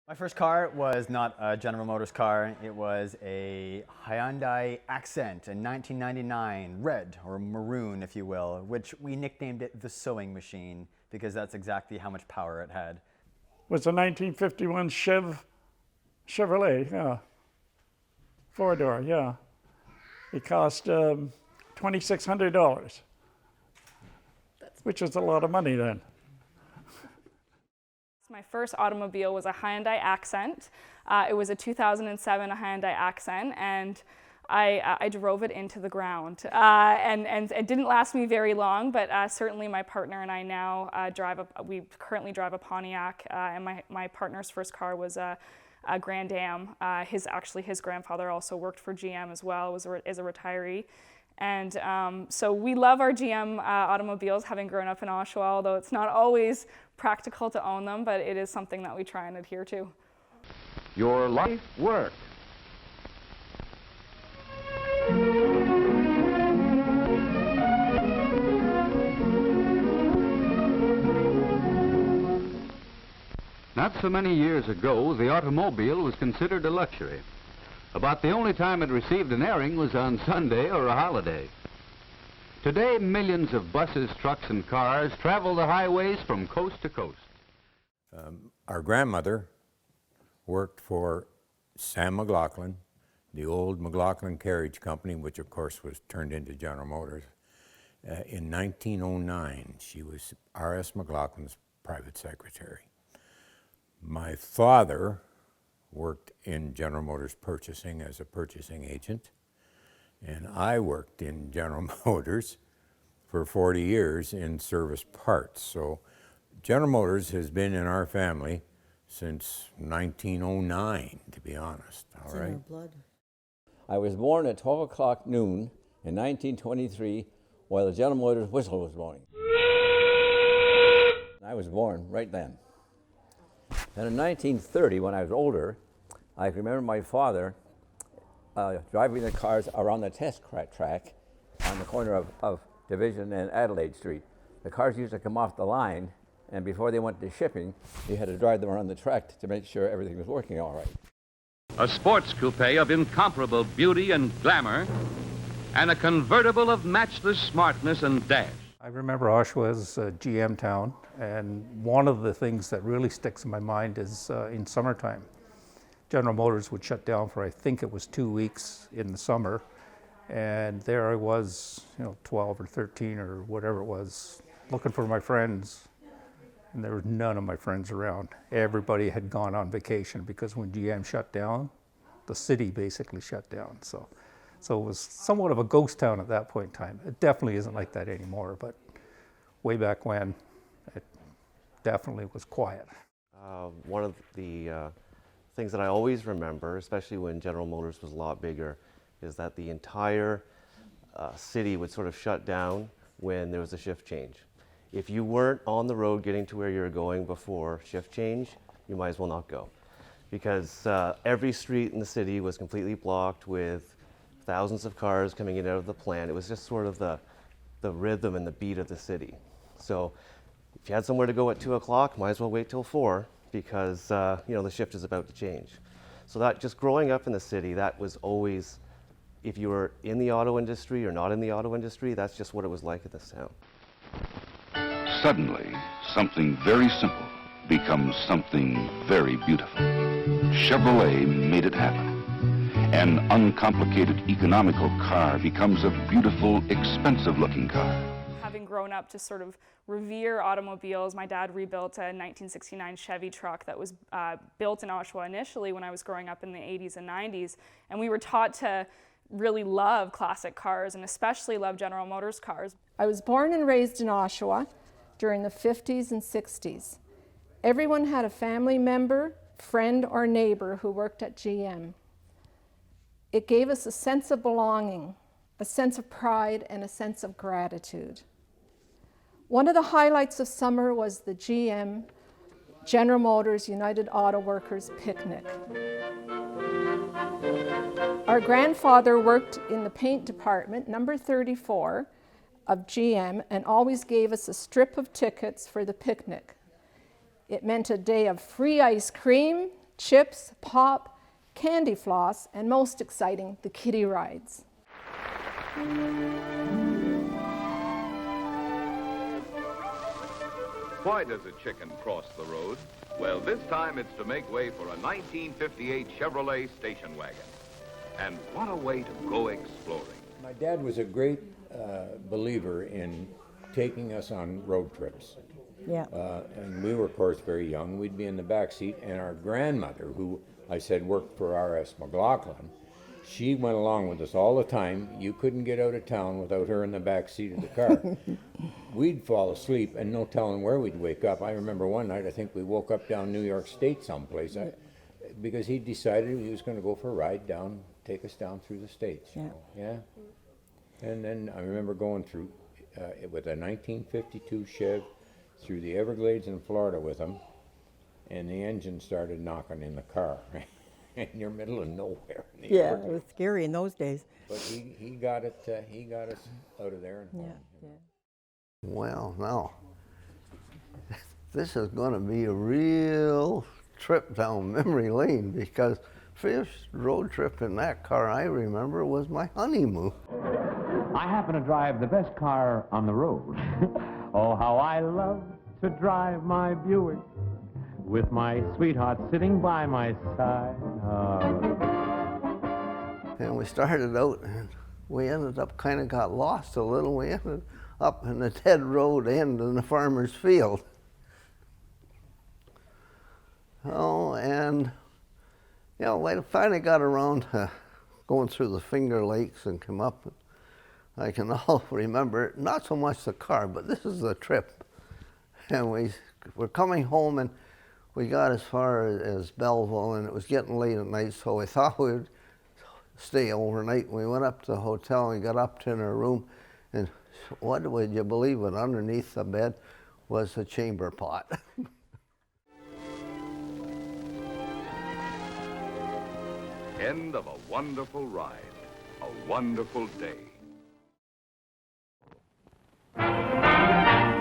My first car was not a General Motors car. It was a Hyundai Accent in 1999, red or maroon, if you will, which we nicknamed it the sewing machine because that's exactly how much power it had. It was a 1951 Chevrolet, yeah. Four-door, yeah. It cost $2,600, which was a lot of money then. My first automobile was a Hyundai Accent. It was a 2007 Hyundai Accent, and I drove it into the ground. And it didn't last me very long, but certainly my partner and I now we currently drive a Pontiac, and my partner's first car was a Grand Am. His grandfather also worked for GM as well, is a retiree. And so we love our GM automobiles, having grown up in Oshawa, although it's not always practical to own them, but it is something that we try and adhere to. Your life work. Not so many years ago, the automobile was considered a luxury. About the only time it received an airing was on Sunday or a holiday. Today, millions of buses, trucks, and cars travel the highways from coast to coast. Our grandmother worked for Sam McLaughlin, the old McLaughlin Carriage Company, which of course was turned into General Motors. In 1909, she was R.S. McLaughlin's private secretary. My father worked in General Motors purchasing as a purchasing agent, and I worked in General Motors for 40 years in service parts. So General Motors has been in our family since 1909, to be honest. All right. In our blood. I was born at 12 o'clock noon in 1923 while the General Motors whistle was blowing. I was born right then. Then in 1930, when I was older, I remember my father driving the cars around the test track on the corner of Division and Adelaide Street. The cars used to come off the line, and before they went to shipping, you had to drive them around the track to make sure everything was working all right. A sports coupe of incomparable beauty and glamour, and a convertible of matchless smartness and dash. I remember Oshawa as a GM town, and one of the things that really sticks in my mind is in summertime. General Motors would shut down for, I think it was 2 weeks in the summer, and there I was, 12 or 13 or whatever it was, looking for my friends, and there was none of my friends around. Everybody had gone on vacation because when GM shut down, the city basically shut down. So it was somewhat of a ghost town at that point in time. It definitely isn't like that anymore, but way back when, it definitely was quiet. One of the things that I always remember, especially when General Motors was a lot bigger, is that the entire city would sort of shut down when there was a shift change. If you weren't on the road getting to where you were going before shift change, you might as well not go. Because every street in the city was completely blocked with thousands of cars coming in and out of the plant. It was just sort of the rhythm and the beat of the city. So if you had somewhere to go at 2 o'clock, might as well wait till 4 because the shift is about to change. So that just growing up in the city, that was always, if you were in the auto industry or not in the auto industry, that's just what it was like in this town. Suddenly, something very simple becomes something very beautiful. Chevrolet made it happen. An uncomplicated, economical car becomes a beautiful, expensive-looking car. Having grown up to sort of revere automobiles, my dad rebuilt a 1969 Chevy truck that was built in Oshawa initially when I was growing up in the 80s and 90s, and we were taught to really love classic cars and especially love General Motors cars. I was born and raised in Oshawa during the 50s and 60s. Everyone had a family member, friend, or neighbor who worked at GM. It gave us a sense of belonging, a sense of pride, and a sense of gratitude. One of the highlights of summer was the GM General Motors United Auto Workers picnic. Our grandfather worked in the paint department, number 34 of GM, and always gave us a strip of tickets for the picnic. It meant a day of free ice cream, chips, pop, candy floss, and most exciting, the kiddie rides. Why does a chicken cross the road? Well, this time it's to make way for a 1958 Chevrolet station wagon. And what a way to go exploring. My dad was a great believer in taking us on road trips. Yeah. And we were, of course, very young. We'd be in the back seat, and our grandmother, who I said worked for R.S. McLaughlin, she went along with us all the time. You couldn't get out of town without her in the back seat of the car. We'd fall asleep, and no telling where we'd wake up. I remember one night, I think we woke up down New York State someplace, because he decided he was going to go for a ride down, take us down through the States. Yeah. Yeah. And then I remember going through with a 1952 Chev through the Everglades in Florida with him, and the engine started knocking in the car. In your middle of nowhere. Yeah, it was scary in those days. But he got it. He got us out of there. And home. Yeah. Well, now this is going to be a real trip down memory lane, because first road trip in that car I remember was my honeymoon. I happen to drive the best car on the road. Oh, how I love to drive my Buick, with my sweetheart sitting by my side. And we started out, and we ended up kind of got lost a little. We ended up in the dead road end in the farmer's field. Oh, and you know, we finally got around to going through the Finger Lakes and come up. I can all remember, not so much the car, but this is the trip. And we're coming home, and we got as far as Belleville, and it was getting late at night, so we thought we'd stay overnight. We went up to the hotel and got up to our room, and what would you believe it, underneath the bed was a chamber pot. End of a wonderful ride, a wonderful day.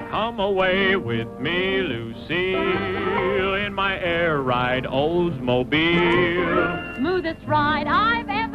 Come away with me, Lucille, in my air ride Oldsmobile. Smoothest ride I've ever